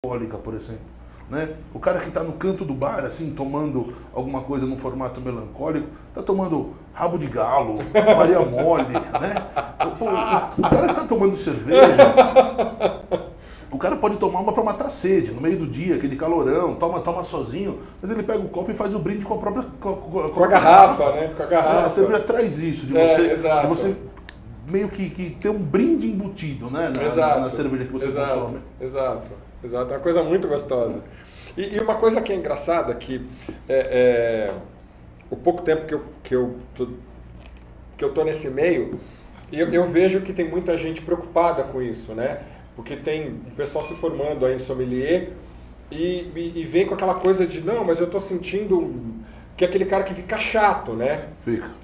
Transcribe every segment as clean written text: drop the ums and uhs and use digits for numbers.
melancólica, por exemplo. Né? O cara que está no canto do bar, assim, tomando alguma coisa num formato melancólico, está tomando rabo de galo, Maria Mole, né? Pô, o cara que está tomando cerveja, o cara pode tomar uma para matar a sede, no meio do dia, aquele calorão, toma sozinho, mas ele pega o copo e faz o brinde com a própria com a garrafa, né? Com a garrafa. A cerveja traz isso, de você meio que ter um brinde embutido, né? Na cerveja que você consome. Exato. É uma coisa muito gostosa. E uma coisa que é engraçada, que o pouco tempo que eu tô nesse meio, eu vejo que tem muita gente preocupada com isso, né? Porque tem um pessoal se formando aí em sommelier e vem com aquela coisa de, não, mas eu tô sentindo que é aquele cara que fica chato, né?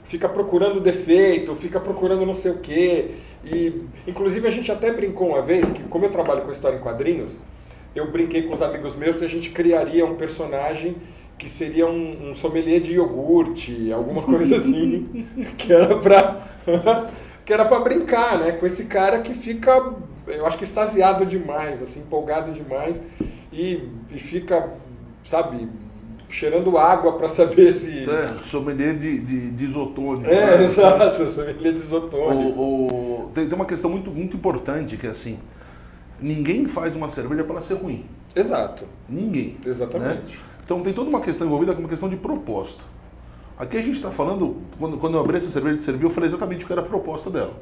Fica procurando defeito, fica procurando não sei o quê. E, inclusive, a gente até brincou uma vez, que como eu trabalho com história em quadrinhos, eu brinquei com os amigos meus que a gente criaria um personagem que seria um sommelier de iogurte, alguma coisa assim, que era pra brincar, né? Com esse cara que fica, eu acho que extasiado demais, assim, empolgado demais e fica, sabe, cheirando água para saber se... sommelier de isotônico. Exato, sommelier de isotônico. Tem uma questão muito, muito importante, que é assim, ninguém faz uma cerveja para ela ser ruim. Exato. Ninguém. Exatamente. Né? Então tem toda uma questão envolvida com uma questão de proposta. Aqui a gente está falando, quando eu abri essa cerveja de servir, eu falei exatamente o que era a proposta dela.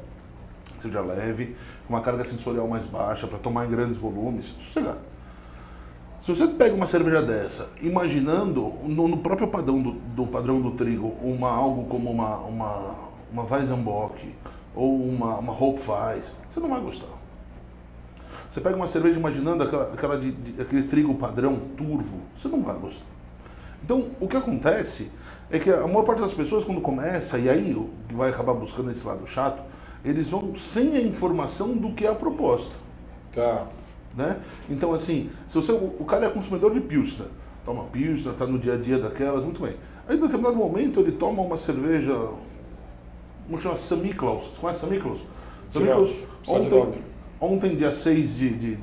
Seja leve, com uma carga sensorial mais baixa, para tomar em grandes volumes, sossegado. Se você pega uma cerveja dessa, imaginando no próprio padrão do padrão do trigo, algo como uma Weizenbock ou uma Hopfeis, você não vai gostar. Você pega uma cerveja imaginando aquele trigo padrão, turvo, você não vai gostar. Então, o que acontece é que a maior parte das pessoas, quando começa, e aí vai acabar buscando esse lado chato, eles vão sem a informação do que é a proposta. Tá. Né? Então, assim, se o cara é consumidor de Pilsner, toma Pilsner, está no dia a dia daquelas, muito bem. Aí, em determinado momento, ele toma uma cerveja, como chama? St. Nicholas. Você conhece St. Nicholas? St. Nicholas, ontem, dia 6 de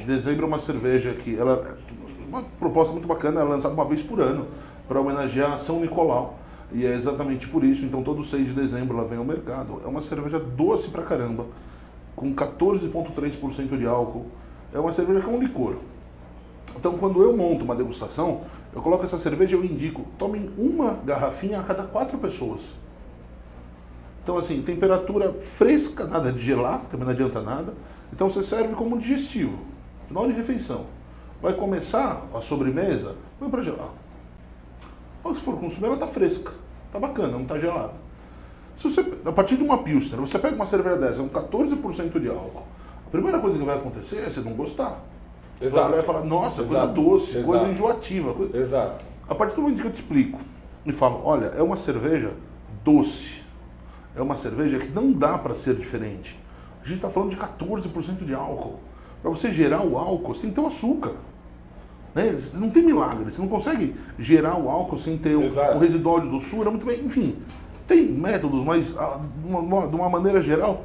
dezembro, uma cerveja que ela uma proposta muito bacana, ela é lançada uma vez por ano para homenagear São Nicolau. E é exatamente por isso, então todo 6 de dezembro ela vem ao mercado. É uma cerveja doce pra caramba, com 14,3% de álcool. É uma cerveja que é um licor. Então quando eu monto uma degustação, eu coloco essa cerveja e eu indico, tomem uma garrafinha a cada 4 pessoas. Então assim, temperatura fresca, nada de gelar, também não adianta nada. Então você serve como digestivo, final de refeição. Vai começar a sobremesa, põe para gelar. Quando você for consumir, ela está fresca, está bacana, não está gelada. Se você, a partir de uma Pilsner, você pega uma cerveja dessa com 14% de álcool, a primeira coisa que vai acontecer é você não gostar. Exato. Você vai falar, nossa, coisa doce, coisa enjoativa. Exato. A partir do momento que eu te explico e falo, olha, é uma cerveja doce, é uma cerveja que não dá para ser diferente. A gente está falando de 14% de álcool. Para você gerar o álcool, você tem que ter o açúcar. Né? Não tem milagre, você não consegue gerar o álcool sem ter o residual de doçura, muito bem, enfim. Tem métodos, mas de uma maneira geral,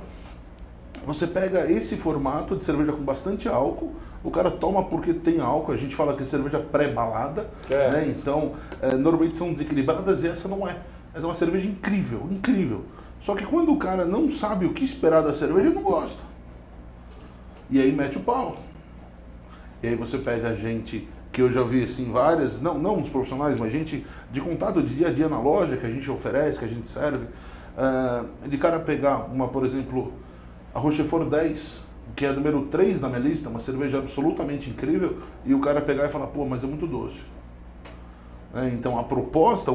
você pega esse formato de cerveja com bastante álcool, o cara toma porque tem álcool, a gente fala que é cerveja pré-balada, né? Então normalmente são desequilibradas e essa não é. Essa é uma cerveja incrível, incrível. Só que quando o cara não sabe o que esperar da cerveja, ele não gosta. E aí mete o pau. E aí você pega gente que eu já vi assim várias, não os profissionais, mas gente de contato de dia a dia na loja, que a gente oferece, que a gente serve. De cara pegar por exemplo, a Rochefort 10, que é a número 3 da minha lista, uma cerveja absolutamente incrível, e o cara pegar e falar, pô, mas é muito doce. Então a proposta,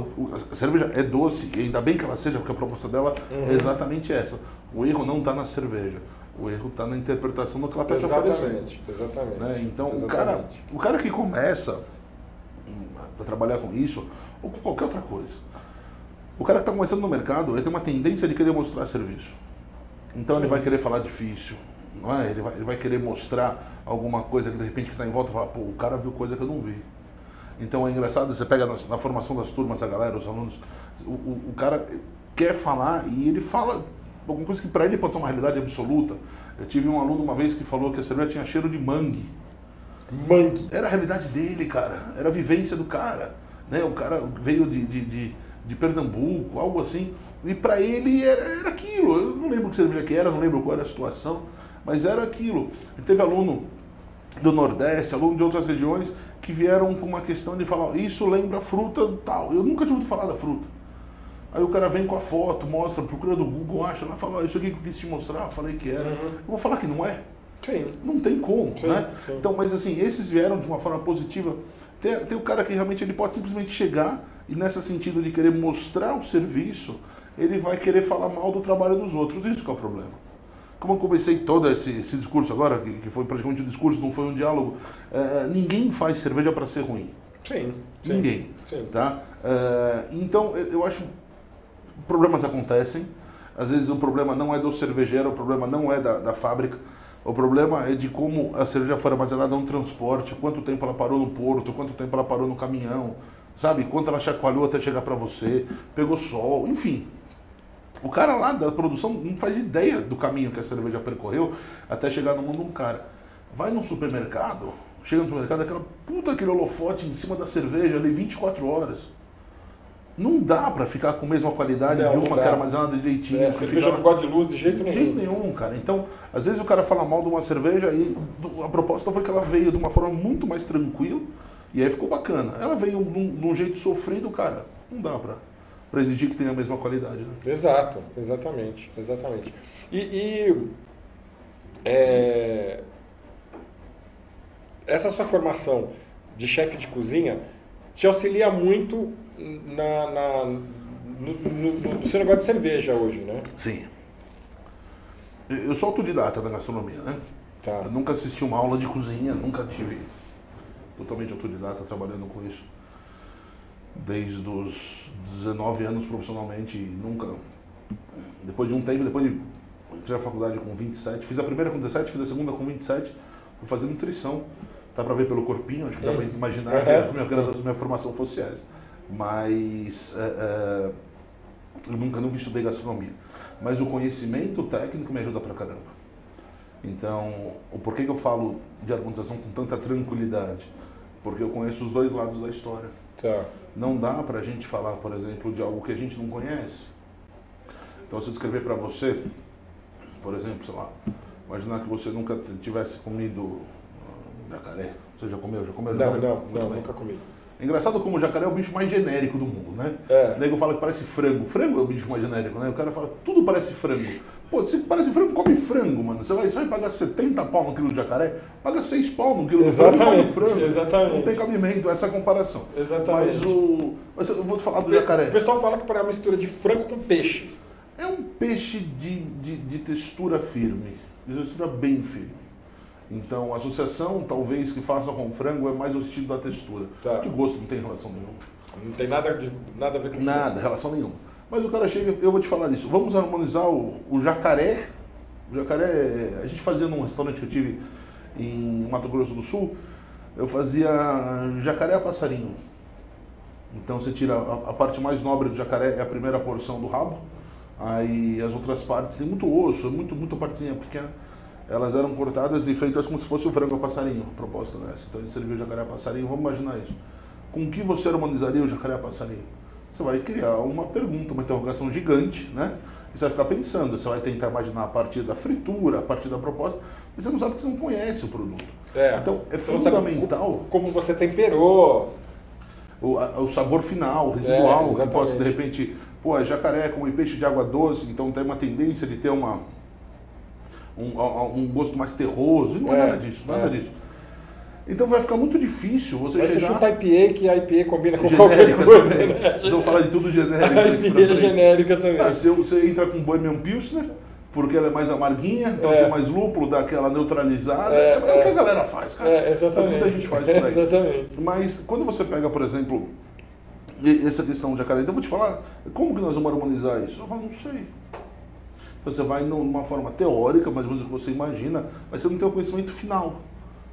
a cerveja é doce, e ainda bem que ela seja, porque a proposta dela é exatamente essa. O erro não está na cerveja, o erro está na interpretação do que ela está te oferecendo. Exatamente. Né? Então o cara que começa a trabalhar com isso, ou com qualquer outra coisa, o cara que está começando no mercado, ele tem uma tendência de querer mostrar serviço. Então ele vai querer falar difícil, não é? Ele vai querer mostrar alguma coisa que de repente que está em volta e fala, pô, o cara viu coisa que eu não vi. Então é engraçado, você pega na formação das turmas, a galera, os alunos, o cara quer falar e ele fala alguma coisa que para ele pode ser uma realidade absoluta. Eu tive um aluno uma vez que falou que a cerveja tinha cheiro de mangue. Mangue. Era a realidade dele, cara. Era a vivência do cara. Né? O cara veio de Pernambuco, algo assim. E para ele era aquilo. Eu não lembro que cerveja que era, não lembro qual era a situação, mas era aquilo. E teve aluno do Nordeste, aluno de outras regiões, que vieram com uma questão de falar, isso lembra fruta tal. Eu nunca tinha ouvido falar da fruta. Aí o cara vem com a foto, mostra, procura no Google, acha lá, fala, isso aqui que eu quis te mostrar, falei que era. Eu vou falar que não é? Sim. Não tem como, Sim, né? sim. Então, mas assim, esses vieram de uma forma positiva. Tem o cara que realmente ele pode simplesmente chegar e nesse sentido de querer mostrar o serviço, ele vai querer falar mal do trabalho dos outros. Isso que é o problema. Como eu comecei todo esse discurso agora, que foi praticamente um discurso, não foi um diálogo, ninguém faz cerveja para ser ruim. Sim. Ninguém. Sim. Tá? Então, eu acho problemas acontecem. Às vezes o problema não é do cervejeiro, o problema não é da fábrica. O problema é de como a cerveja foi armazenada no transporte, quanto tempo ela parou no porto, quanto tempo ela parou no caminhão, sabe? Quanto ela chacoalhou até chegar para você, pegou sol, enfim. O cara lá da produção não faz ideia do caminho que a cerveja percorreu até chegar no mundo de um cara. Vai num supermercado, chega no supermercado, aquele holofote em cima da cerveja ali 24 horas. Não dá pra ficar com a mesma qualidade de uma que era armazenada direitinho. A cerveja não gosta de luz de jeito nenhum. De jeito nenhum, cara. Então, às vezes o cara fala mal de uma cerveja e a proposta foi que ela veio de uma forma muito mais tranquila e aí ficou bacana. Ela veio de um jeito sofrido, cara. Não dá pra exigir que tenha a mesma qualidade, né? Exato, exatamente. Essa sua formação de chefe de cozinha te auxilia muito no seu negócio de cerveja hoje, né? Sim. Eu sou autodidata na gastronomia, né? Tá. Eu nunca assisti uma aula de cozinha, nunca tive totalmente autodidata trabalhando com isso. Desde os 19 anos profissionalmente, nunca. Depois de um tempo, entrei na faculdade com 27, fiz a primeira com 17, fiz a segunda com 27, fui fazer nutrição. Dá pra ver pelo corpinho, acho que dá pra imaginar que a minha formação fosse essa. Mas eu nunca estudei gastronomia. Mas o conhecimento técnico me ajuda pra caramba. Então, o porquê que eu falo de harmonização com tanta tranquilidade? Porque eu conheço os dois lados da história. Tá. Não dá pra gente falar, por exemplo, de algo que a gente não conhece. Então, se eu descrever pra você, por exemplo, sei lá, imaginar que você nunca tivesse comido jacaré. Você já comeu? Não, nunca comi. É engraçado como o jacaré é o bicho mais genérico do mundo, né? O nego fala que parece frango. Frango é o bicho mais genérico, né? O cara fala, tudo parece frango. Pô, se parece frango, come frango, mano. Você vai pagar 70 pau no quilo de jacaré, paga 6 pau no quilo de frango e come frango. Exatamente. Não tem cabimento essa comparação. Exatamente. Mas eu vou te falar do jacaré. O pessoal fala que é uma mistura de frango com peixe. É um peixe de textura firme, de textura bem firme. Então, a associação, talvez, que faça com frango é mais o sentido da textura. Tá. De gosto não tem relação nenhuma. Não tem nada a ver com Nada, relação nenhuma. Mas o cara chega, eu vou te falar disso. Vamos harmonizar o jacaré. O jacaré, a gente fazia num restaurante que eu tive em Mato Grosso do Sul, eu fazia jacaré a passarinho. Então você tira a parte mais nobre do jacaré, é a primeira porção do rabo. Aí as outras partes, tem muito osso, muita partezinha pequena. Elas eram cortadas e feitas como se fosse o frango a passarinho, a proposta nessa. Então a gente serviu o jacaré a passarinho, vamos imaginar isso. Com que você harmonizaria o jacaré a passarinho? Você vai criar uma pergunta, uma interrogação gigante, né? E você vai ficar pensando, você vai tentar imaginar a partir da fritura, a partir da proposta, mas você não sabe porque você não conhece o produto. Então é fundamental... Como você temperou. O sabor final, residual, que possa de repente... Pô, é jacaré com peixe de água doce, então tem uma tendência de ter um gosto mais terroso, e não é nada disso, disso. Então vai ficar muito difícil você chegar... Você chuta IPA, que a IPA combina com qualquer coisa, também. né? Nós vamos falar de tudo genérico. A IPA é genérica também. Você entra com Bohemian Pilsner, porque ela é mais amarguinha, então tem mais lúpulo, dá aquela neutralizada. É o que a galera faz, cara. Exatamente. Muita gente faz por aí. Exatamente. Mas quando você pega, por exemplo, essa questão de jacaré, então eu vou te falar, como que nós vamos harmonizar isso? Eu falo, não sei. Você vai numa forma teórica, mais ou menos o que você imagina, mas você não tem o conhecimento final.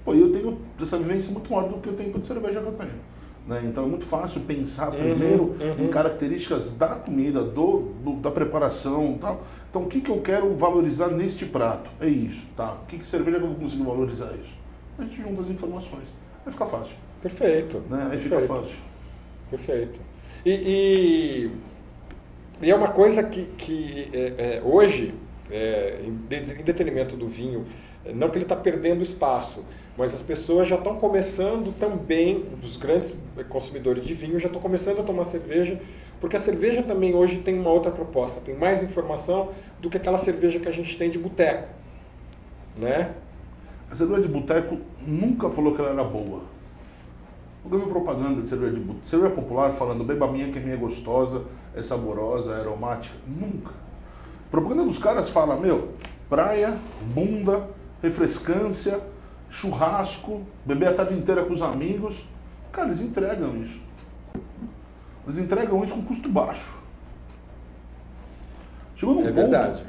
Pô, eu tenho essa vivência muito maior do que o tempo de cerveja que eu tenho. Né? Então é muito fácil pensar primeiro em características da comida, da preparação e tal. Então o que eu quero valorizar neste prato? É isso, tá? Que cerveja que eu vou conseguir valorizar isso? a gente junta as informações. Aí fica fácil. Perfeito. Né? Aí Perfeito. fica fácil. Perfeito. E é uma coisa que hoje, em detrimento do vinho, não que ele está perdendo espaço, mas as pessoas já estão começando também, os grandes consumidores de vinho já estão começando a tomar cerveja, porque a cerveja também hoje tem uma outra proposta, tem mais informação do que aquela cerveja que a gente tem de boteco, né? A cerveja de boteco nunca falou que ela era boa. Nunca vi propaganda de cerveja de boteco. Cerveja popular falando, beba a minha que a minha é gostosa, é saborosa, é aromática. Nunca. A propaganda dos caras fala, praia, bunda, refrescância, churrasco, beber a tarde inteira com os amigos. Cara, eles entregam isso. Eles entregam isso com custo baixo. Chegou num ponto... verdade.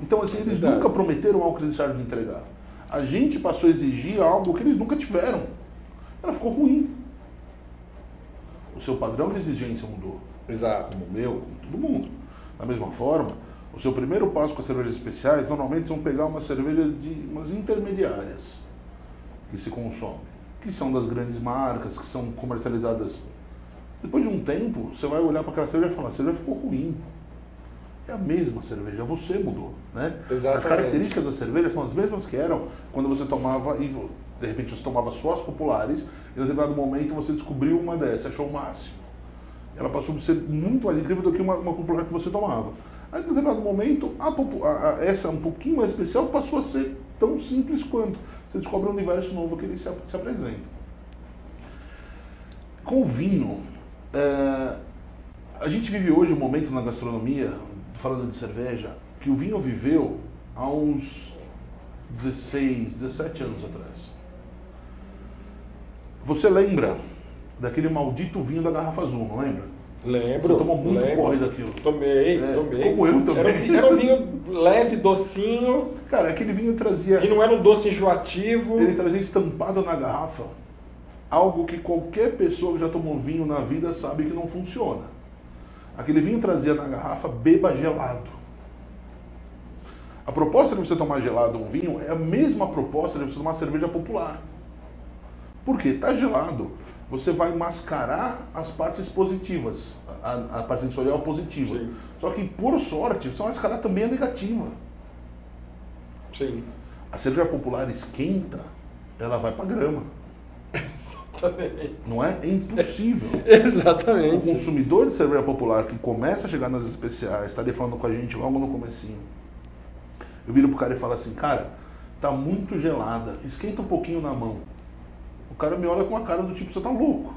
Então assim, eles nunca prometeram algo que eles deixaram de entregar. A gente passou a exigir algo que eles nunca tiveram. Ela ficou ruim. O seu padrão de exigência mudou. Exato. Como o meu, como todo mundo. Da mesma forma, o seu primeiro passo com as cervejas especiais, normalmente são pegar umas cervejas umas intermediárias que se consomem, que são das grandes marcas, que são comercializadas. Depois de um tempo, você vai olhar para aquela cerveja e falar, a cerveja ficou ruim. É a mesma cerveja, você mudou, né? Exatamente. As características da cerveja são as mesmas que eram quando você tomava, e de repente você tomava só as populares, e em determinado momento você descobriu uma dessas, achou o máximo. Ela passou a ser muito mais incrível do que uma popular que você tomava. Aí em determinado momento, essa um pouquinho mais especial passou a ser tão simples quanto. Você descobre um universo novo que ele se apresenta. Com o vinho, a gente vive hoje um momento na gastronomia, falando de cerveja, que o vinho viveu há uns 16, 17 anos atrás. Você lembra daquele maldito vinho da garrafa azul, não lembra? Lembro. Você tomou muito porre daquilo. Tomei. Como eu também. Era um vinho leve, docinho. Cara, aquele vinho trazia... Que não era um doce enjoativo. Ele trazia estampado na garrafa algo que qualquer pessoa que já tomou vinho na vida sabe que não funciona. Aquele vinho trazia na garrafa, beba gelado. A proposta de você tomar gelado um vinho é a mesma proposta de você tomar cerveja popular. Por quê? Tá gelado, você vai mascarar as partes positivas, a parte sensorial positiva. Sim. Só que, por sorte, você vai mascarar também a negativa. Sim. A cerveja popular esquenta, ela vai pra grama. Exatamente. Não é? É impossível. Exatamente. O consumidor de cerveja popular que começa a chegar nas especiais, está ali falando com a gente logo no comecinho. Eu viro pro cara e falo assim, cara, tá muito gelada, esquenta um pouquinho na mão. O cara me olha com a cara do tipo, você tá louco.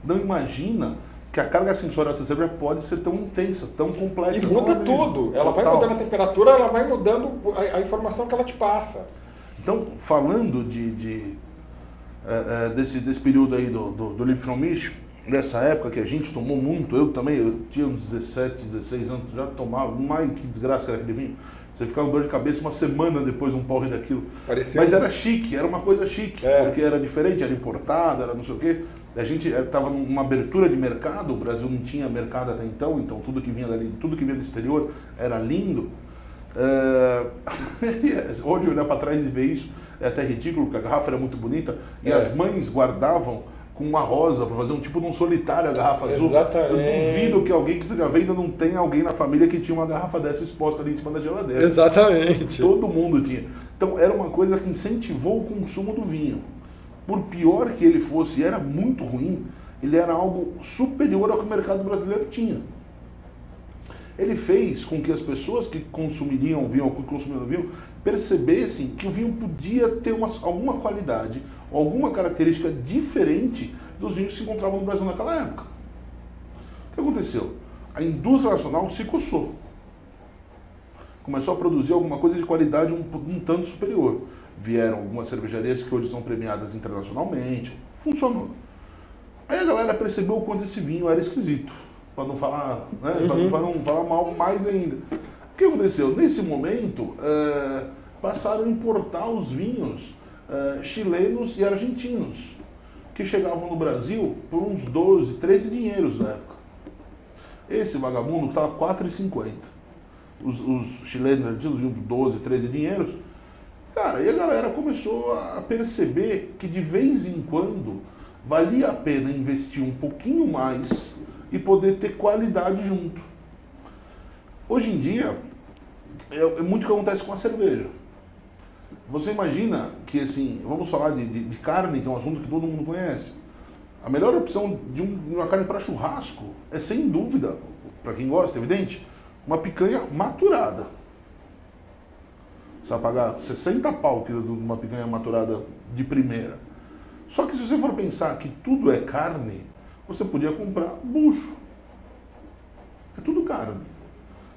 Não imagina que a carga sensorial dessa cerveja pode ser tão intensa, tão complexa. E muda tudo. Ela vai mudando a temperatura, ela vai mudando a informação que ela te passa. Então, falando desse período aí do Live From Mich, nessa época que a gente tomou muito, eu também, eu tinha uns 17, 16 anos, já tomava, que desgraça que era aquele vinho. Você ficava com dor de cabeça uma semana depois de um porre daquilo. Mas era chique, era uma coisa chique, porque era diferente, era importado, era não sei o quê. A gente estava numa abertura de mercado, o Brasil não tinha mercado até então tudo que vinha dali, tudo que vinha do exterior era lindo. Hoje olhar para trás e ver isso é até ridículo, porque a garrafa era muito bonita e as mães guardavam com uma rosa para fazer um tipo de um solitário a garrafa azul. Exatamente. Eu duvido que alguém que seja venda não tenha alguém na família que tinha uma garrafa dessa exposta ali em cima da geladeira. Exatamente. Todo mundo tinha. Então era uma coisa que incentivou o consumo do vinho. Por pior que ele fosse, era muito ruim, ele era algo superior ao que o mercado brasileiro tinha. Ele fez com que as pessoas que consumiriam vinho ou que consumiam vinho percebessem que o vinho podia ter alguma qualidade, alguma característica diferente dos vinhos que se encontravam no Brasil naquela época. O que aconteceu? A indústria nacional se coçou. Começou a produzir alguma coisa de qualidade um tanto superior. Vieram algumas cervejarias que hoje são premiadas internacionalmente. Funcionou. Aí a galera percebeu o quanto esse vinho era esquisito. Para não falar, né? Para não falar mal mais ainda. O que aconteceu? Nesse momento, passaram a importar os vinhos chilenos e argentinos, que chegavam no Brasil por uns 12, 13 dinheiros na época. Esse vagabundo custava R$ 4,50. Os chilenos e argentinos vinham por 12, 13 dinheiros. Cara, e a galera começou a perceber que de vez em quando valia a pena investir um pouquinho mais e poder ter qualidade junto. Hoje em dia, é muito o que acontece com a cerveja. Você imagina que, assim, vamos falar de carne, que é um assunto que todo mundo conhece. A melhor opção de uma carne para churrasco é, sem dúvida, para quem gosta, evidente, uma picanha maturada. Você vai pagar 60 pau de uma picanha maturada de primeira. Só que se você for pensar que tudo é carne, você podia comprar bucho. É tudo carne.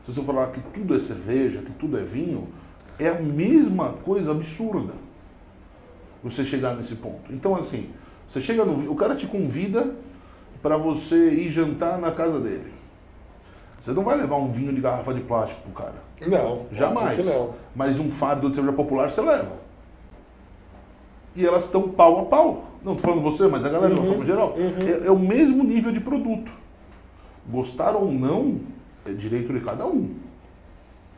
Se você falar que tudo é cerveja, que tudo é vinho, é a mesma coisa absurda você chegar nesse ponto. Então, assim, você chega no... O cara te convida para você ir jantar na casa dele. Você não vai levar um vinho de garrafa de plástico pro cara. Não. Jamais. Não. Mas um fardo de cerveja popular você leva. E elas estão pau a pau. Não tô falando você, mas a galera de uma forma geral. É o mesmo nível de produto. Gostar ou não, é direito de cada um.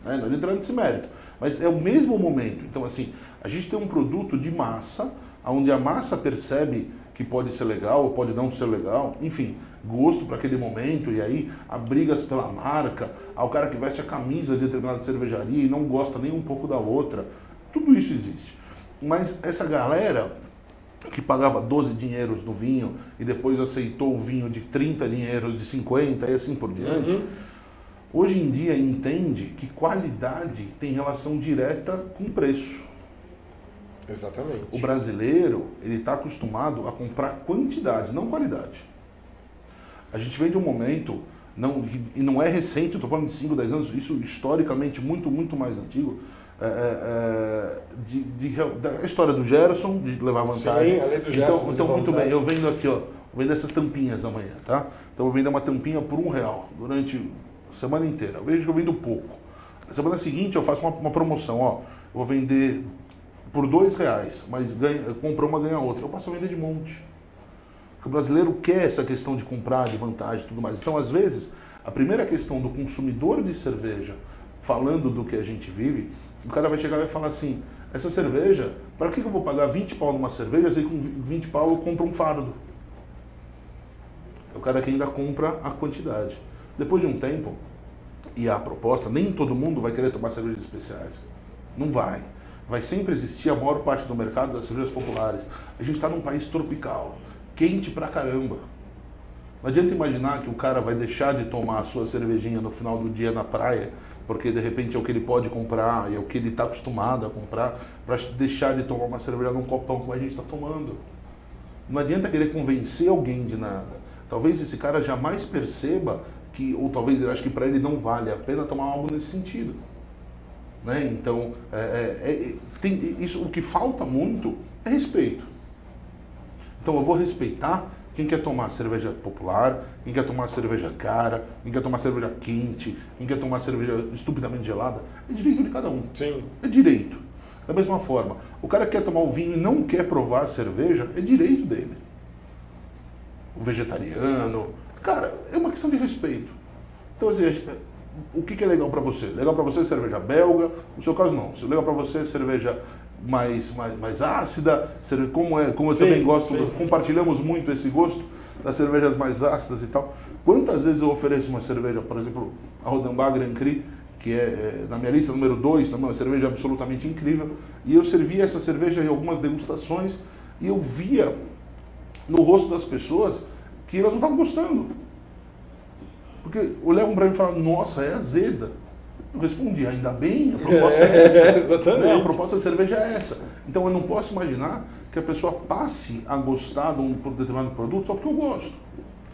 Não é entrando nesse mérito. Mas é o mesmo momento. Então, assim, a gente tem um produto de massa, onde a massa percebe que pode ser legal ou pode não ser legal. Enfim, gosto para aquele momento. E aí, há brigas pela marca. Há o cara que veste a camisa de determinada cervejaria e não gosta nem um pouco da outra. Tudo isso existe. Mas essa galera que pagava 12 dinheiros no vinho e depois aceitou o vinho de 30 dinheiros, de 50 e assim por diante, hoje em dia entende que qualidade tem relação direta com preço. Exatamente. O brasileiro, ele está acostumado a comprar quantidade, não qualidade. A gente vem de um momento, e não é recente, eu estou falando de 5, 10 anos, isso historicamente muito, muito mais antigo, da história do Gerson, de levar vantagem. Sim, a lei do Gerson. Então muito bem, eu vendo aqui, ó, vendo essas tampinhas amanhã, tá? Então eu vendo uma tampinha por R$1 durante a semana inteira. Eu vejo que eu vendo pouco. Na semana seguinte eu faço uma promoção, ó. Eu vou vender por R$2, mas compra uma, ganha outra. Eu passo a vender de monte. Porque o brasileiro quer essa questão de comprar, de vantagem e tudo mais. Então, às vezes, a primeira questão do consumidor de cerveja, falando do que a gente vive, o cara vai chegar e vai falar assim, essa cerveja, para que eu vou pagar 20 pau numa cerveja, se com 20 pau eu compro um fardo? É o cara que ainda compra a quantidade. Depois de um tempo, e a proposta, nem todo mundo vai querer tomar cervejas especiais. Não vai. Vai sempre existir a maior parte do mercado das cervejas populares. A gente está num país tropical, quente pra caramba. Não adianta imaginar que o cara vai deixar de tomar a sua cervejinha no final do dia na praia, porque de repente é o que ele pode comprar, é o que ele está acostumado a comprar, para deixar de tomar uma cerveja num copão como a gente está tomando. Não adianta querer convencer alguém de nada. Talvez esse cara jamais perceba que, ou talvez ele ache que para ele não vale a pena tomar algo nesse sentido. Né? Então, isso, o que falta muito é respeito. Então eu vou respeitar quem quer tomar cerveja popular, quem quer tomar cerveja cara, quem quer tomar cerveja quente, quem quer tomar cerveja estupidamente gelada. É direito de cada um. Sim. É direito. Da mesma forma, o cara que quer tomar o vinho e não quer provar a cerveja, é direito dele. O vegetariano, cara, é uma questão de respeito. Então, assim, o que é legal para você? Legal para você é cerveja belga, no seu caso não. Legal para você é cerveja mais ácida, como eu também gosto, compartilhamos muito esse gosto das cervejas mais ácidas e tal. Quantas vezes eu ofereço uma cerveja, por exemplo, a Rodambach Grand Cru, que é na minha lista número 2, também uma cerveja absolutamente incrível, e eu servi essa cerveja em algumas degustações e eu via no rosto das pessoas que elas não estavam gostando. Porque olhavam para mim e falavam, nossa, é azeda. Eu respondi, ainda bem, a proposta é essa. Exatamente. A proposta de cerveja é essa. Então eu não posso imaginar que a pessoa passe a gostar de um determinado produto só porque eu gosto.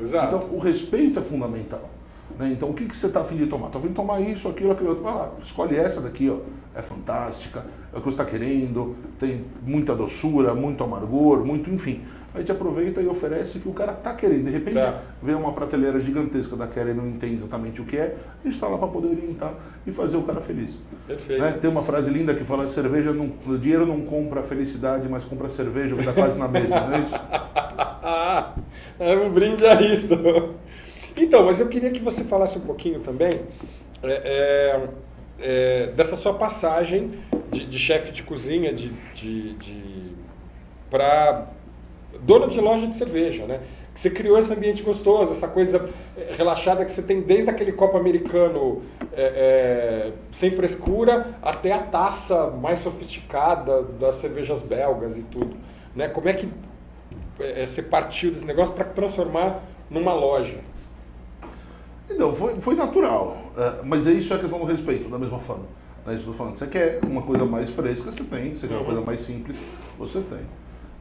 Exato. Então o respeito é fundamental. Né? Então o que você está afim de tomar? Estou afim de tomar isso, aquilo, aquilo outro. Vai lá, escolhe essa daqui, ó. É fantástica, é o que você está querendo, tem muita doçura, muito amargor, muito, enfim. A gente aproveita e oferece o que o cara está querendo. De repente, vem uma prateleira gigantesca daquela e não entende exatamente o que é, a gente está lá para poder orientar e fazer o cara feliz. Perfeito. Né? Tem uma frase linda que fala, dinheiro não compra a felicidade, mas compra cerveja, que dá quase na mesma, não é isso? É um brinde a isso. Então, mas eu queria que você falasse um pouquinho também dessa sua passagem de chefe de cozinha, para dono de loja de cerveja, né? Que você criou esse ambiente gostoso, essa coisa relaxada que você tem desde aquele copo americano sem frescura até a taça mais sofisticada das cervejas belgas e tudo, né? Como é que você partiu desse negócio para transformar numa loja? Então, foi natural, mas isso é questão do respeito, da mesma forma. Né? Estou falando, você quer uma coisa mais fresca, você tem, você quer uma coisa mais simples, você tem.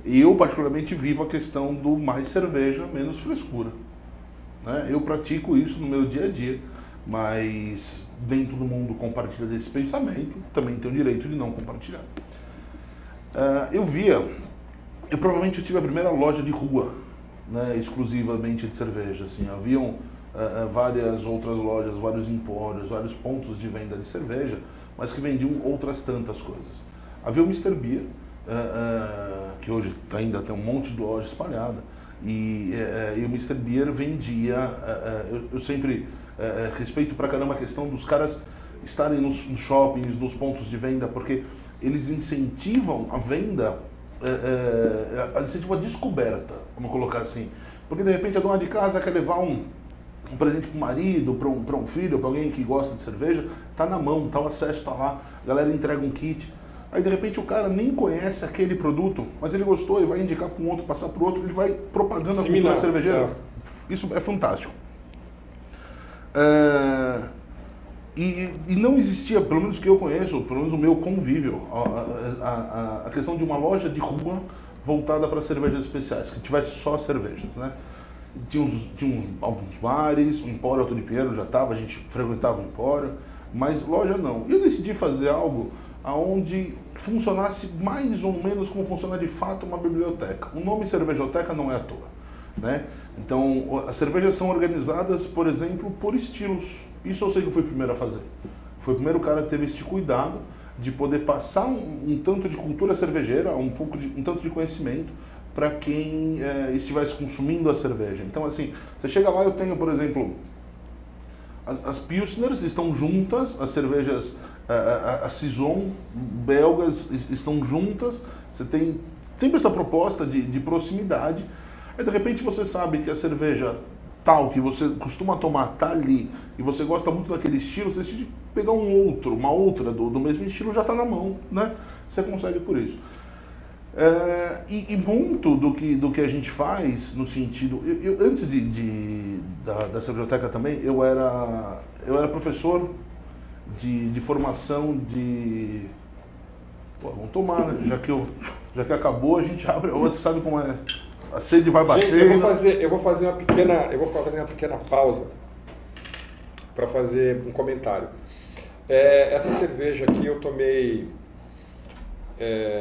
E eu particularmente vivo a questão do mais cerveja, menos frescura. Né? Eu pratico isso no meu dia a dia, mas nem todo mundo compartilha desse pensamento, também tem o direito de não compartilhar. Eu provavelmente tive a primeira loja de rua, né, exclusivamente de cerveja. Assim, haviam várias outras lojas, vários empórios, vários pontos de venda de cerveja, mas que vendiam outras tantas coisas. Havia o Mr. Beer, que hoje ainda tem um monte de loja espalhada, e o Mr. Beer vendia, eu sempre respeito pra caramba a questão dos caras estarem nos shoppings, nos pontos de venda, porque eles incentivam a venda, incentivam a descoberta, vamos colocar assim. Porque de repente a dona de casa quer levar um presente para o marido, para um filho, para alguém que gosta de cerveja, tá na mão, tá o acesso, tá lá, a galera entrega um kit. Aí de repente o cara nem conhece aquele produto, mas ele gostou e vai indicar para um outro, passar para o outro, ele vai propagando a cultura cervejeira. Isso é fantástico. E não existia, pelo menos que eu conheço, pelo menos o meu convívio, a questão de uma loja de rua voltada para cervejas especiais, que tivesse só cervejas, né? Tinha alguns bares, o Empório Alto de Pinheiro já estava, a gente frequentava o Empório, mas loja não. E eu decidi fazer algo onde funcionasse mais ou menos como funciona de fato uma biblioteca. O nome cervejoteca não é à toa, né? Então, as cervejas são organizadas, por exemplo, por estilos. Isso eu sei que eu fui o primeiro a fazer. Foi o primeiro cara que teve este cuidado de poder passar um tanto de cultura cervejeira, um tanto de conhecimento para quem estivesse consumindo a cerveja. Então, assim, você chega lá, eu tenho, por exemplo, as Pilsners estão juntas, as cervejas, a Saison belgas estão juntas, você tem sempre essa proposta de proximidade. Aí, de repente, você sabe que a cerveja tal, que você costuma tomar, tá ali, e você gosta muito daquele estilo, você decide pegar uma outra do mesmo estilo, já está na mão, né? Você consegue por isso. E muito do que a gente faz no sentido... antes da cervejoteca também, eu era professor de formação de... Pô, vamos tomar, né? Já que acabou, a gente abre a outra, sabe como é? A sede vai bater. Gente, eu vou fazer uma pequena pausa para fazer um comentário. Essa cerveja aqui eu tomei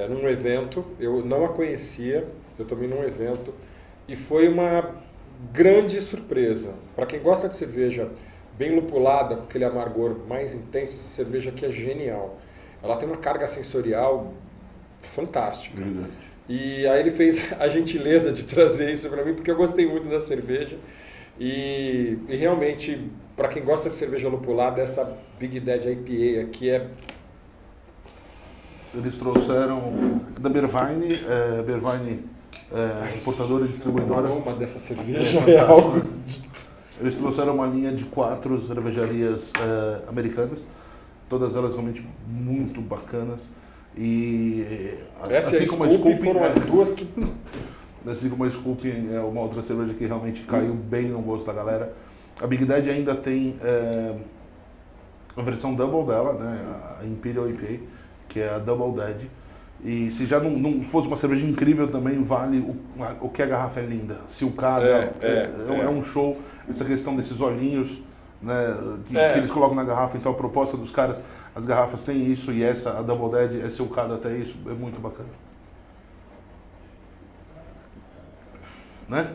num evento, eu não a conhecia, eu tomei num evento e foi uma grande surpresa. Para quem gosta de cerveja bem lupulada, com aquele amargor mais intenso, essa cerveja aqui é genial. Ela tem uma carga sensorial fantástica. Brilhante. E aí ele fez a gentileza de trazer isso para mim, porque eu gostei muito da cerveja. E realmente, para quem gosta de cerveja lupulada, essa Big Daddy IPA aqui é... Eles trouxeram da Bervine, importadora e distribuidora. O aroma dessa cerveja é algo... Eles trouxeram uma linha de 4 cervejarias americanas, todas elas realmente muito bacanas. E essa assim como a Scoop foram as duas que... Assim como a Scoop é uma outra cerveja que realmente caiu bem no gosto da galera. A Big Daddy ainda tem a versão Double dela, né, a Imperial IPA, que é a Double Daddy. E se já não fosse uma cerveja incrível também, vale o que a garrafa é linda. Silcada, é um show. Essa questão desses olhinhos, né, que eles colocam na garrafa, então a proposta dos caras... As garrafas têm isso e essa, a Double Daddy, é silcada até isso, é muito bacana. Né?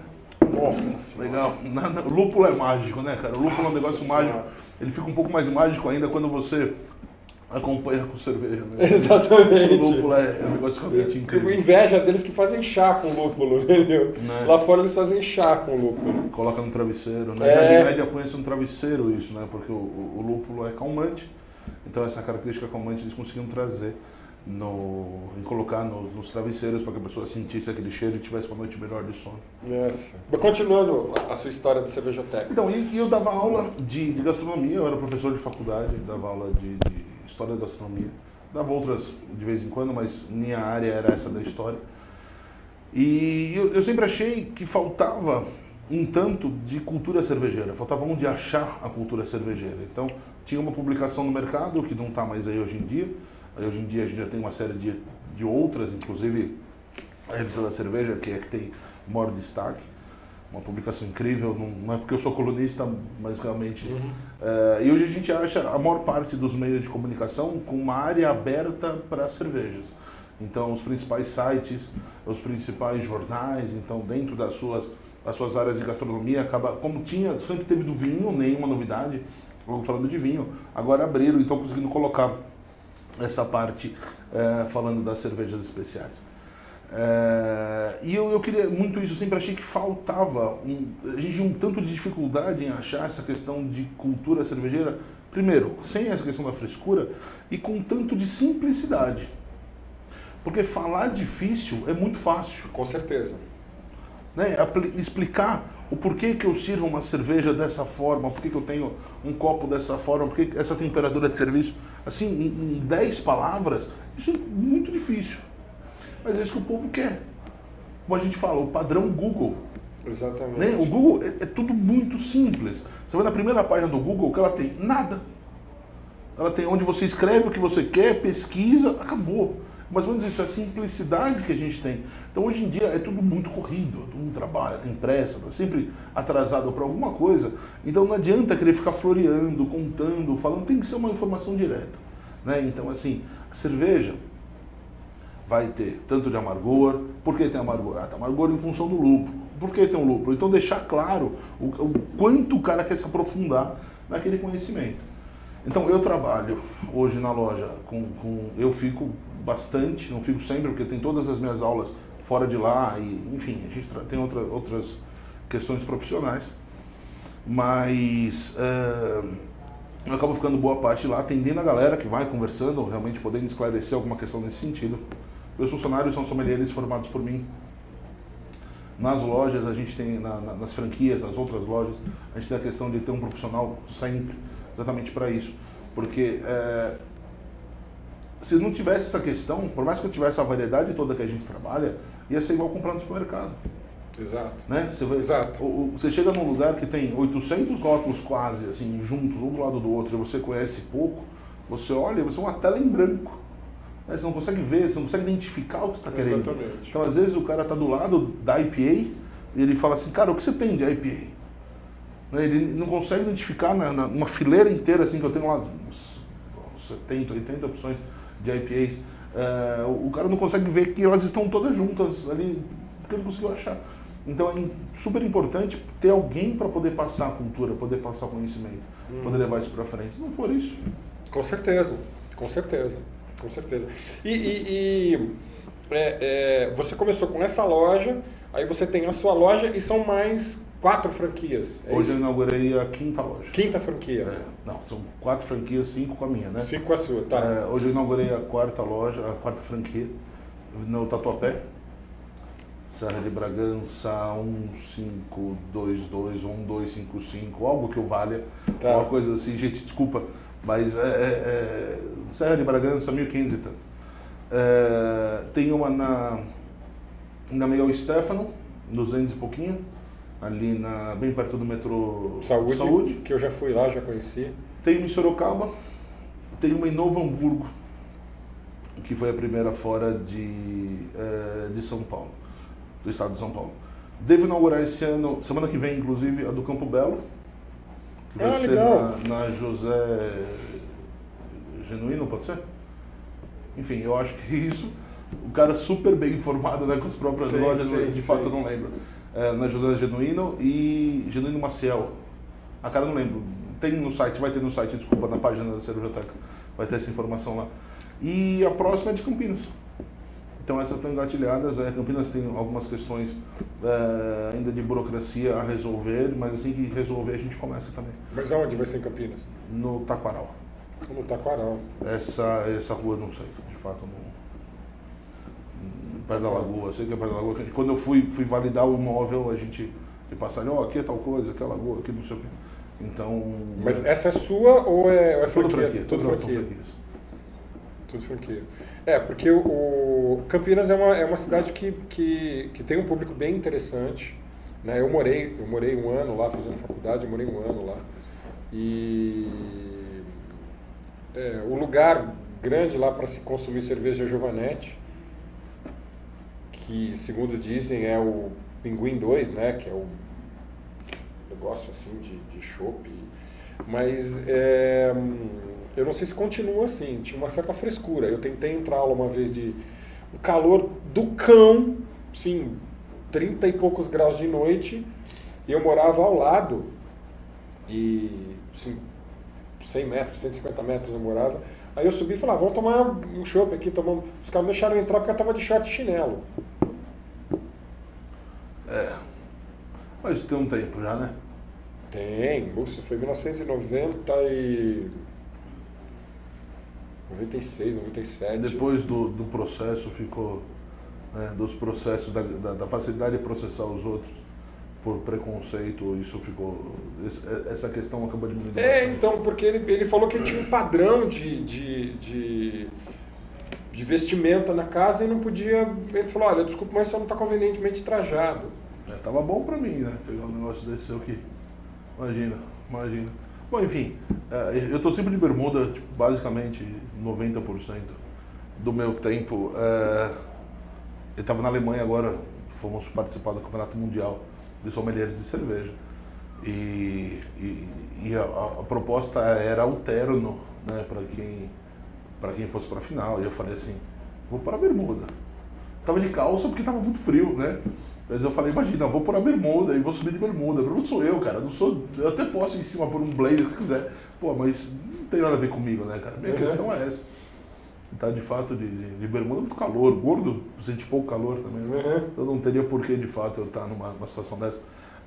Nossa senhora. Legal. O lúpulo é mágico, né, cara? O lúpulo é um negócio mágico. Ele fica um pouco mais mágico ainda quando você acompanha com cerveja, né? Exatamente. O lúpulo é um negócio realmente incrível. Eu inveja deles que fazem chá com lúpulo, entendeu? Né? Lá fora eles fazem chá com lúpulo. Coloca no travesseiro, né? Na média põe-se no travesseiro isso, né? Porque o lúpulo é calmante. Então essa característica calmante eles conseguiram trazer. em colocar nos travesseiros para que a pessoa sentisse aquele cheiro e tivesse uma noite melhor de sono. Nossa. Mas continuando a sua história de cervejoteca. Então, e eu dava aula de gastronomia, eu era professor de faculdade, dava aula de história da gastronomia. Dava outras de vez em quando, mas minha área era essa da história. E eu sempre achei que faltava um tanto de cultura cervejeira, faltava onde achar a cultura cervejeira. Então, tinha uma publicação no mercado, que não está mais aí hoje em dia. Aí, hoje em dia a gente já tem uma série de outras, inclusive a Revista da Cerveja, que é que tem maior destaque. Uma publicação incrível, não é porque eu sou colunista, mas realmente... e hoje a gente acha a maior parte dos meios de comunicação com uma área aberta para cervejas. Então, os principais sites, os principais jornais, então dentro das suas áreas de gastronomia, como sempre teve do vinho, nenhuma novidade, logo falando de vinho, agora abriram, então conseguindo colocar essa parte falando das cervejas especiais. E eu queria muito isso, eu sempre achei que faltava, a gente tinha um tanto de dificuldade em achar essa questão de cultura cervejeira, primeiro, sem essa questão da frescura, e com tanto de simplicidade. Porque falar difícil é muito fácil. Com certeza. Né? Explicar o porquê que eu sirvo uma cerveja dessa forma, porquê que eu tenho um copo dessa forma, porquê que essa temperatura de serviço, assim, em 10 palavras, isso é muito difícil. Mas é isso que o povo quer. Como a gente fala, o padrão Google. Exatamente. Né? O Google é tudo muito simples. Você vai na primeira página do Google, o que ela tem? Nada. Ela tem onde você escreve o que você quer, pesquisa, acabou. Mas vamos dizer, isso é a simplicidade que a gente tem. Então hoje em dia é tudo muito corrido, todo mundo trabalha, tem pressa, está sempre atrasado para alguma coisa. Então não adianta querer ficar floreando, contando, falando, tem que ser uma informação direta. Né? Então assim, a cerveja vai ter tanto de amargor. Por que tem amargor? Tem amargor em função do lúpulo. Por que tem um lúpulo? Então deixar claro o quanto o cara quer se aprofundar naquele conhecimento. Então eu trabalho hoje na loja eu fico bastante, não fico sempre, porque tem todas as minhas aulas fora de lá, e enfim, a gente tem outras questões profissionais, mas eu acabo ficando boa parte lá, atendendo a galera que vai conversando, realmente podendo esclarecer alguma questão nesse sentido. Meus funcionários são sommeliers formados por mim. Nas lojas, a gente tem, nas franquias, nas outras lojas, a gente tem a questão de ter um profissional sempre, exatamente para isso. Porque se não tivesse essa questão, por mais que eu tivesse a variedade toda que a gente trabalha, ia ser igual comprar no supermercado. Exato. Né? Exato. Você chega num lugar que tem 800 rótulos quase, assim, juntos, um do lado do outro, e você conhece pouco, você olha, você é uma tela em branco. Né? Você não consegue ver, você não consegue identificar o que você está querendo. Exatamente. Então, às vezes, o cara está do lado da IPA e ele fala assim, cara, o que você tem de IPA? Ele não consegue identificar numa fileira inteira, assim, que eu tenho lá uns 70, 80 opções de IPAs. O cara não consegue ver que elas estão todas juntas ali, porque ele conseguiu achar. Então é super importante ter alguém para poder passar a cultura, poder passar o conhecimento, poder levar isso para frente. Se não for isso... Com certeza, com certeza, com certeza. Você começou com essa loja, aí você tem a sua loja e são mais 4 franquias. Hoje eu inaugurei a 5ª loja. 5ª franquia? Não, são 4 franquias, 5 com a minha, né? 5 com a sua, tá. Hoje eu inaugurei a 4ª loja, a 4ª franquia, no Tatuapé. Serra de Bragança 1522, 1255, algo que o valha, uma coisa assim, gente, desculpa, mas Serra de Bragança 1500 e tanto. Tem uma na Miguel Stefano, 200 e pouquinho, ali bem perto do metrô Saúde, que eu já fui lá, já conheci. Tem uma em Sorocaba, tem uma em Novo Hamburgo, que foi a primeira fora de São Paulo, do estado de São Paulo. Devo inaugurar esse ano, semana que vem, inclusive, a do Campo Belo, que vai ser na José Genuíno, pode ser? Enfim, eu acho que isso, o cara super bem informado, né, com as próprias lojas, de fato eu não lembro. Na José Genuíno e Genuíno Maciel. A cara não lembro. Tem no site, vai ter no site, desculpa, na página da Cervejoteca, vai ter essa informação lá. E a próxima é de Campinas. Então essas estão engatilhadas. Campinas tem algumas questões ainda de burocracia a resolver, mas assim que resolver a gente começa também. Mas aonde vai ser em Campinas? No Taquaral. No Taquaral. Essa rua, não sei, de fato, não. Perto da Lagoa, sei que é perto da Lagoa. Quando eu fui validar o imóvel, a gente de passagem, aqui é tal coisa, aqui é Lagoa, aqui não sei o quê. Então. Mas essa é sua ou é franquia? Tudo franquia. Tudo franquia. Porque o Campinas é uma cidade que tem um público bem interessante. Né? Eu morei um ano lá fazendo faculdade, eu morei um ano lá. E o lugar grande lá para se consumir cerveja é Giovanetti, que, segundo dizem, é o Pinguim 2, né? Que é o negócio assim de chopp. Mas eu não sei se continua assim, tinha uma certa frescura. Eu tentei entrar lá uma vez o calor do cão, sim, 30 e poucos graus de noite, e eu morava ao lado, e assim, 100 metros, 150 metros eu morava. Aí eu subi e falei, vamos tomar um chopp aqui, tomamos. Os caras me deixaram entrar porque eu tava de short e chinelo. Mas tem um tempo já, né? Tem, foi 96, 97. Depois do processo ficou, né, dos processos, da facilidade de processar os outros por preconceito, isso ficou, essa questão acabou diminuindo. Então, porque ele falou que ele tinha um padrão de vestimenta na casa e não podia, ele falou, olha, desculpa, mas só não está convenientemente trajado. Tava bom pra mim, né, pegar um negócio desse aqui, imagina. Bom, enfim, eu tô sempre de bermuda, tipo, basicamente 90% do meu tempo. Eu estava na Alemanha agora, fomos participar do Campeonato Mundial de Sommeliers de Cerveja. E a proposta era o terno, né, para quem fosse para a final. E eu falei assim, vou para a bermuda. Tava de calça porque tava muito frio, né? Mas eu falei, imagina, vou pôr a bermuda e vou subir de bermuda. Não sou eu, cara. Eu até posso ir em cima pôr um blazer se quiser. Pô, mas não tem nada a ver comigo, né, cara? Minha questão é essa. Tá, de fato, de bermuda, muito calor. Gordo, sente pouco calor também. Né? Eu não teria porquê, de fato, eu estar numa situação dessa.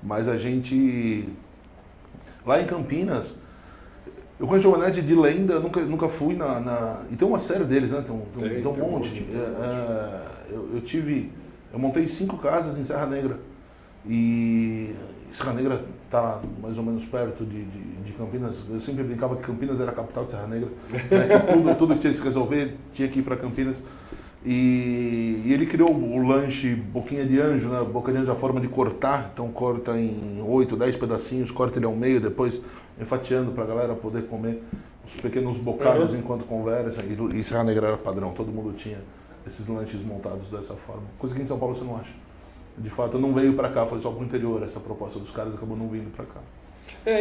Mas a gente... Lá em Campinas, eu conheço Giovanetti de lenda, nunca fui E tem uma série deles, né? Tem um monte. Eu montei 5 casas em Serra Negra. E Serra Negra está mais ou menos perto de Campinas. Eu sempre brincava que Campinas era a capital de Serra Negra. Né? Tudo que tinha que se resolver tinha que ir para Campinas. E ele criou o lanche Boquinha de Anjo, né? Boca de Anjo é a forma de cortar. Então corta em 8, 10 pedacinhos, corta ele ao meio, depois enfatiando para a galera poder comer os pequenos bocados enquanto conversa. E Serra Negra era padrão, todo mundo tinha esses lanches montados dessa forma. Coisa que em São Paulo você não acha. De fato, não veio para cá, foi só para o interior. Essa proposta dos caras acabou não vindo para cá.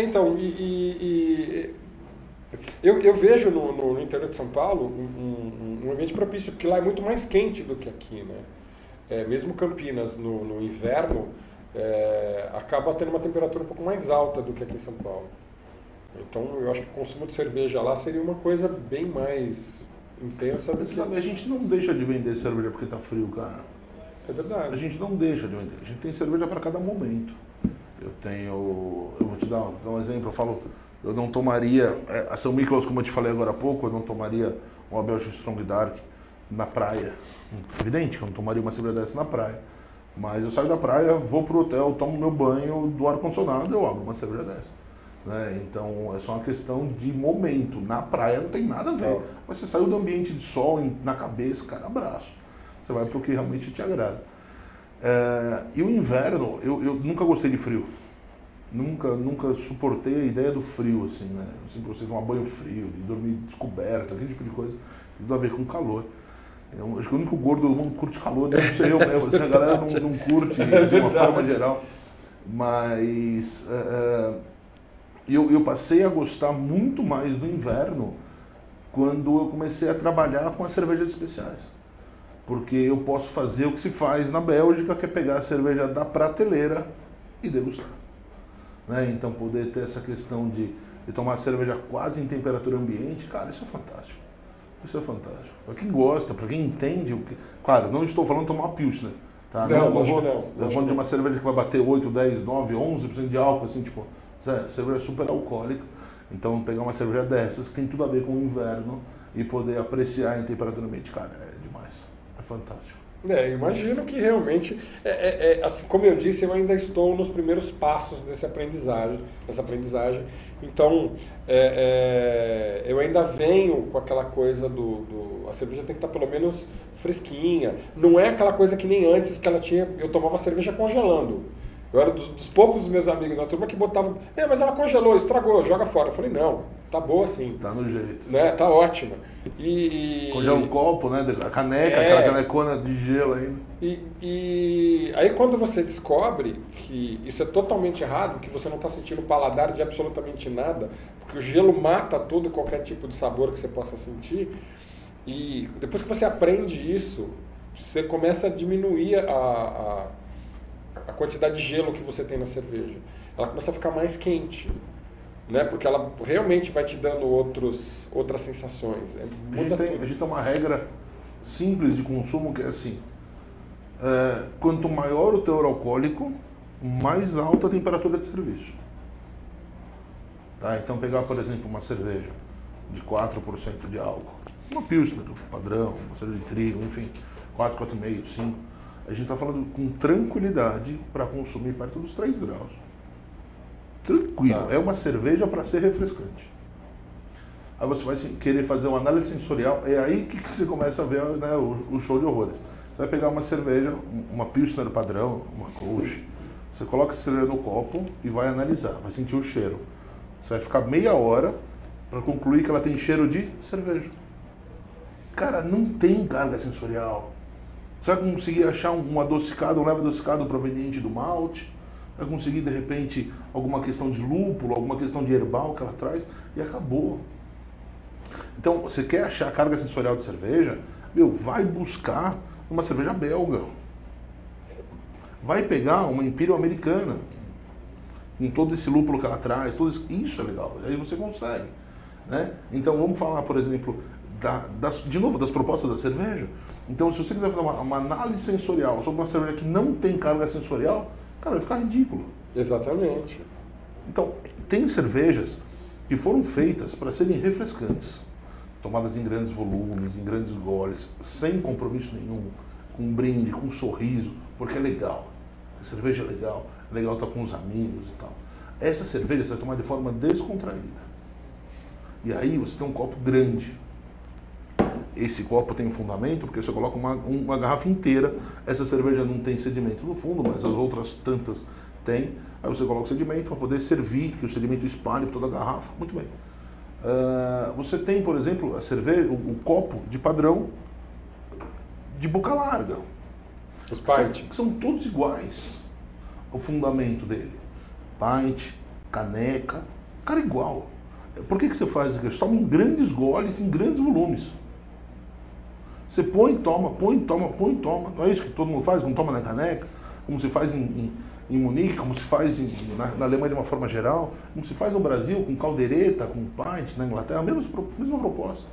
Então, eu vejo no interior de São Paulo um ambiente propício, porque lá é muito mais quente do que aqui, né? Mesmo Campinas, no inverno, acaba tendo uma temperatura um pouco mais alta do que aqui em São Paulo. Então, eu acho que o consumo de cerveja lá seria uma coisa bem mais intensa. Mas, sabe, a gente não deixa de vender cerveja porque tá frio, cara. É verdade. A gente não deixa de vender. A gente tem cerveja para cada momento. Eu vou te dar um exemplo. Eu não tomaria a São Miklos, como eu te falei agora há pouco, eu não tomaria uma Belgian Strong Dark na praia. Evidente que eu não tomaria uma cerveja dessa na praia. Mas eu saio da praia, vou pro hotel, tomo meu banho do ar-condicionado e eu abro uma cerveja dessa. Né? Então é só uma questão de momento. Na praia não tem nada a ver. Mas você saiu do ambiente de sol na cabeça, cara, abraço. Você vai para o que realmente te agrada. E o inverno, eu nunca gostei de frio. Nunca suportei a ideia do frio, assim, né? Eu sempre gostei de tomar banho frio, de dormir descoberto, aquele tipo de coisa. Tudo a ver com calor. Acho que o único gordo do mundo que curte calor deve ser eu mesmo. Assim, a galera não curte de uma forma geral. Mas eu passei a gostar muito mais do inverno quando eu comecei a trabalhar com as cervejas especiais. Porque eu posso fazer o que se faz na Bélgica, que é pegar a cerveja da prateleira e degustar. Né? Então poder ter essa questão de tomar a cerveja quase em temperatura ambiente, cara, isso é fantástico. Isso é fantástico. Para quem gosta, para quem entende o que... Claro, não estou falando de tomar Pilsner. Tá? Não. Estou falando de uma cerveja que vai bater 8, 10, 9, 11% de álcool, assim, tipo, cerveja super alcoólica. Então pegar uma cerveja dessas que tem tudo a ver com o inverno e poder apreciar em temperatura ambiente, cara, é demais, é fantástico. Imagino que realmente, assim como eu disse, eu ainda estou nos primeiros passos dessa aprendizagem. Então, eu ainda venho com aquela coisa a cerveja tem que estar pelo menos fresquinha. Não é aquela coisa que nem antes que eu tomava cerveja congelando. Eu era dos poucos dos meus amigos na turma que botavam, mas ela congelou, estragou, joga fora. Eu falei, não, tá boa assim. Tá no jeito. Né? Tá ótima. Congela o copo, né? A caneca, aquela canecona de gelo ainda. E aí quando você descobre que isso é totalmente errado, que você não está sentindo paladar de absolutamente nada, porque o gelo mata todo e qualquer tipo de sabor que você possa sentir, e depois que você aprende isso, você começa a diminuir a quantidade de gelo que você tem na cerveja. Ela começa a ficar mais quente, né? Porque ela realmente vai te dando outras sensações. A gente tem uma regra simples de consumo que é assim, quanto maior o teor alcoólico, mais alta a temperatura de serviço. Tá? Então pegar, por exemplo, uma cerveja de 4% de álcool, uma Pilsner padrão, uma cerveja de trigo, enfim, 4, 4,5, 5, a gente está falando com tranquilidade para consumir perto dos 3 graus. Tranquilo, é uma cerveja para ser refrescante. Aí você vai querer fazer uma análise sensorial, é aí que você começa a ver, né, o show de horrores. Você vai pegar uma cerveja, uma Pilsner padrão, uma Kolsch, você coloca essa cerveja no copo e vai analisar, vai sentir o cheiro. Você vai ficar meia hora para concluir que ela tem cheiro de cerveja. Cara, não tem carga sensorial. Você vai conseguir achar um adocicado, um leve adocicado proveniente do malte, vai conseguir, de repente, alguma questão de lúpulo, alguma questão de herbal que ela traz, e acabou. Então, você quer achar carga sensorial de cerveja? Vai buscar uma cerveja belga. Vai pegar uma Imperial americana, com todo esse lúpulo que ela traz, isso é legal, aí você consegue. Né? Então, vamos falar, por exemplo, de novo, das propostas da cerveja. Então, se você quiser fazer uma análise sensorial sobre uma cerveja que não tem carga sensorial, cara, vai ficar ridículo. Exatamente. Então, tem cervejas que foram feitas para serem refrescantes, tomadas em grandes volumes, em grandes goles, sem compromisso nenhum, com um brinde, com um sorriso, porque é legal. A cerveja é legal estar com os amigos e tal. Essa cerveja você vai tomar de forma descontraída. E aí você tem um copo grande. Esse copo tem um fundamento, porque você coloca uma garrafa inteira, essa cerveja não tem sedimento no fundo, mas as outras tantas têm. Aí você coloca o sedimento para poder servir, que o sedimento espalhe por toda a garrafa. Muito bem. Você tem, por exemplo, a cerveja, o copo de padrão de boca larga. Os pint. São todos iguais, o fundamento dele. Pint, caneca, cara, igual. Por que você faz isso? Você toma em grandes goles, em grandes volumes. Você põe, toma, põe, toma, põe, toma. Não é isso que todo mundo faz? Não toma na caneca? Como se faz em Munique, como se faz na Alemanha de uma forma geral, como se faz no Brasil, com caldeireta, com pint, na Inglaterra, a mesma proposta.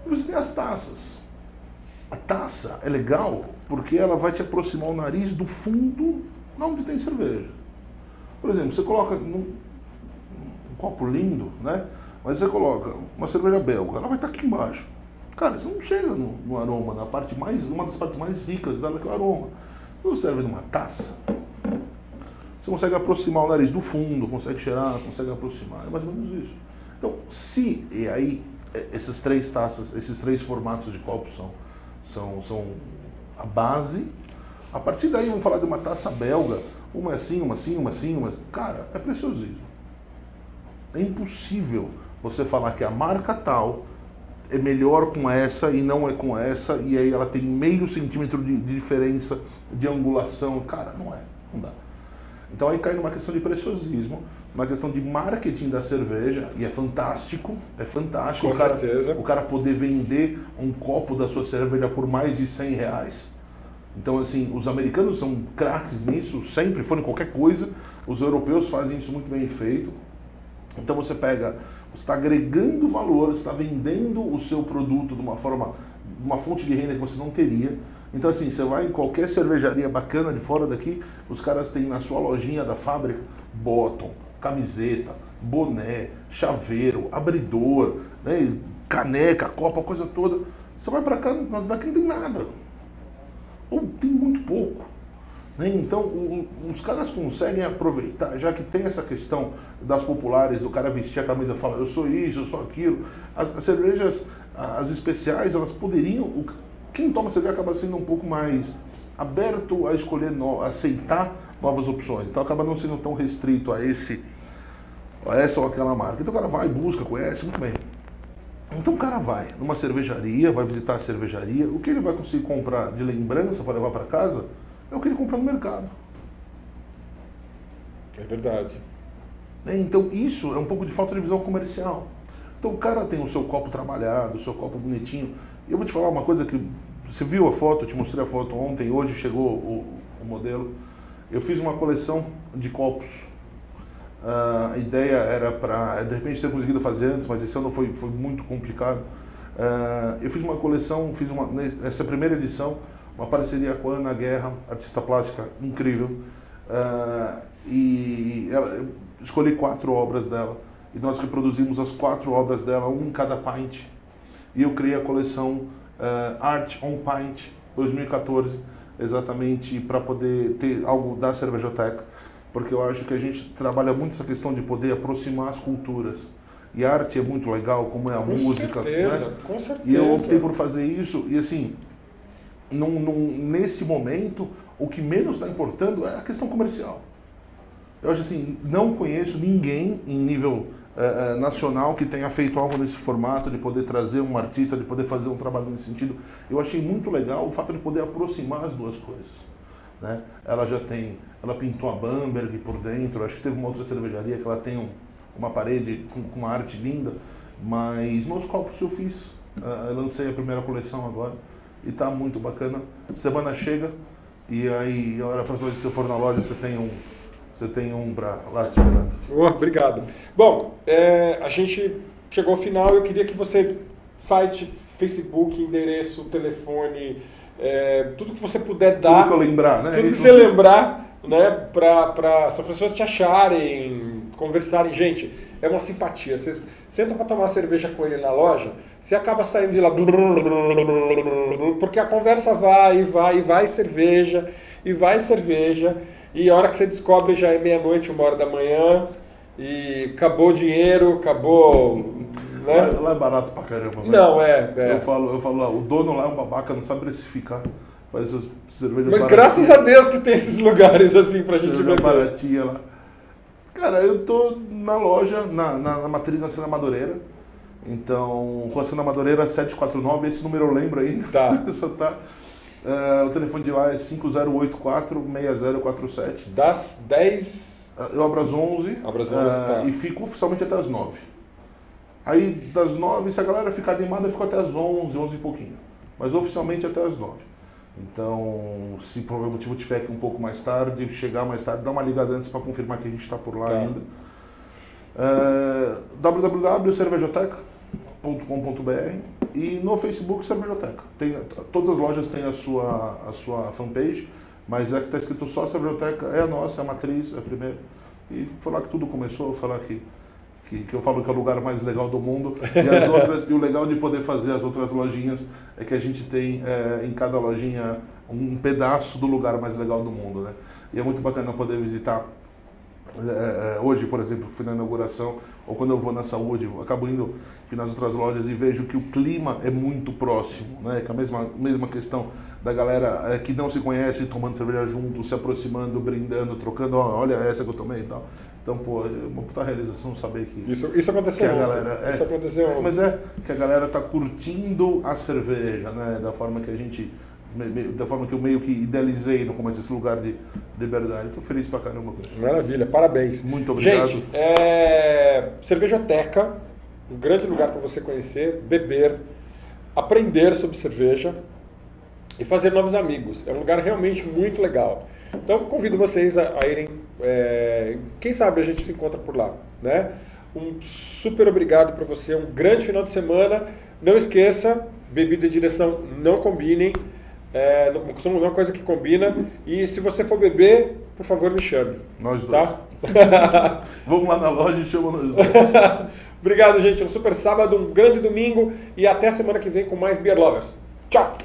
E você tem as taças. A taça é legal porque ela vai te aproximar o nariz do fundo onde tem cerveja. Por exemplo, você coloca um copo lindo, né? Mas você coloca uma cerveja belga, ela vai estar aqui embaixo. Cara, você não chega no aroma, uma das partes mais ricas dela, que é o aroma. Quando serve numa taça, você consegue aproximar o nariz do fundo, consegue cheirar, consegue aproximar. É mais ou menos isso. Então, e aí, essas 3 taças, esses 3 formatos de copos são a base. A partir daí, vamos falar de uma taça belga. Uma assim, uma assim, uma assim, uma assim. Cara, é preciosismo. É impossível você falar que a marca tal é melhor com essa e não é com essa, e aí ela tem meio centímetro de diferença de angulação. Cara, não dá. Então aí cai numa questão de preciosismo, uma questão de marketing da cerveja, e é fantástico. Com certeza. O cara poder vender um copo da sua cerveja por mais de R$100. Então, assim, os americanos são craques nisso, sempre foram qualquer coisa. Os europeus fazem isso muito bem feito. Então você está agregando valor, você está vendendo o seu produto de uma forma, uma fonte de renda que você não teria. Então, assim, você vai em qualquer cervejaria bacana de fora daqui, os caras têm na sua lojinha da fábrica, botam camiseta, boné, chaveiro, abridor, né, caneca, copa, coisa toda. Você vai para cá, nas daqui não tem nada. Ou tem muito pouco. Né? Então, os caras conseguem aproveitar, já que tem essa questão das populares, do cara vestir a camisa e falar, eu sou isso, eu sou aquilo. As cervejas, as especiais, elas poderiam... Quem toma cerveja acaba sendo um pouco mais aberto a escolher, a aceitar novas opções. Então, acaba não sendo tão restrito a essa ou aquela marca. Então, o cara vai, busca, conhece, muito bem. Então o cara vai numa cervejaria, vai visitar a cervejaria, o que ele vai conseguir comprar de lembrança para levar para casa é o que ele compra no mercado. É verdade. Então isso é um pouco de falta de visão comercial. Então o cara tem o seu copo trabalhado, o seu copo bonitinho. E eu vou te falar uma coisa que você viu a foto, eu te mostrei a foto ontem, hoje chegou o modelo. Eu fiz uma coleção de copos. A ideia era para, de repente, ter conseguido fazer antes, mas esse ano foi muito complicado. Eu fiz uma coleção, essa primeira edição, uma parceria com a Ana Guerra, artista plástica incrível, e eu escolhi 4 obras dela, e nós reproduzimos as 4 obras dela, um em cada pint, e eu criei a coleção Art on Pint 2014, exatamente para poder ter algo da Cervejoteca, porque eu acho que a gente trabalha muito essa questão de poder aproximar as culturas. E a arte é muito legal, como é a música. Certeza, né? Com certeza. E eu optei por fazer isso, e assim, nesse momento, o que menos está importando é a questão comercial. Eu acho assim, não conheço ninguém em nível nacional que tenha feito algo nesse formato, de poder trazer um artista, de poder fazer um trabalho nesse sentido. Eu achei muito legal o fato de poder aproximar as duas coisas. Né? Ela pintou a Bamberg por dentro, acho que teve uma outra cervejaria que ela tem uma parede com uma arte linda, mas nos copos eu fiz, eu lancei a primeira coleção agora e está muito bacana. Semana chega e aí a hora para que você for na loja você tem um para lá te esperando. Obrigado. Bom, a gente chegou ao final, eu queria que você, site, Facebook, endereço, telefone, tudo que você puder dar, tudo que eu lembrar, né? Tudo que você lembrar, né, para as pessoas te acharem, conversarem. Gente, é uma simpatia. Vocês sentam para tomar cerveja com ele na loja, você acaba saindo de lá, porque a conversa vai cerveja, e a hora que você descobre já é meia-noite, 1h da manhã, e acabou o dinheiro, acabou... Né? Lá é barato pra caramba. Não, Eu falo lá, o dono lá é um babaca, não sabe precificar. Faz essas cervejas Mas graças a Deus que tem esses lugares assim pra gente beber. Baratinha lá. Cara, eu tô na loja, na matriz na Cena Madureira. Então, Rua Cena Madureira 749, esse número eu lembro ainda. Tá. Só tá. O telefone de lá é 5084-6047. Das 10... Eu abro às 11, tá. E fico oficialmente até às 9. Aí das 9, se a galera ficar animada, eu fico até às 11 e pouquinho. Mas oficialmente até às 9. Então, se por algum motivo tiver que um pouco mais tarde, chegar mais tarde, dá uma ligada antes para confirmar que a gente está por lá ainda. www.cervejoteca.com.br e no Facebook Cervejoteca. Todas as lojas têm a sua fanpage, mas a que está escrito só Cervejoteca é a nossa, é a matriz, é a primeira. E foi lá que tudo começou, falar que eu falo que é o lugar mais legal do mundo, e o legal de poder fazer as outras lojinhas é que a gente tem em cada lojinha um pedaço do lugar mais legal do mundo, né? E é muito bacana poder visitar. Hoje, por exemplo, fui na inauguração, ou quando eu vou na Saúde, eu acabo indo nas outras lojas e vejo que o clima é muito próximo, né? Que a mesma questão da galera que não se conhece, tomando cerveja junto, se aproximando, brindando, trocando, olha essa que eu tomei e tal. Então, pô, é uma puta realização saber que... Isso aconteceu ontem. Isso aconteceu ontem. Mas que a galera tá curtindo a cerveja, né? Da forma que eu meio que idealizei no começo, esse lugar de liberdade. Tô feliz pra caramba com isso. Maravilha, parabéns. Muito obrigado. Gente, Cervejoteca, um grande lugar para você conhecer, beber, aprender sobre cerveja e fazer novos amigos. É um lugar realmente muito legal. Então, convido vocês a irem, quem sabe a gente se encontra por lá, né? Um super obrigado para você, um grande final de semana. Não esqueça, bebida e direção não combinem, não é uma coisa que combina. E se você for beber, por favor, me chame. Nós dois. Tá? Vamos lá na loja e chama nós dois. Obrigado, gente. Um super sábado, um grande domingo e até semana que vem com mais Beer Lovers. Tchau!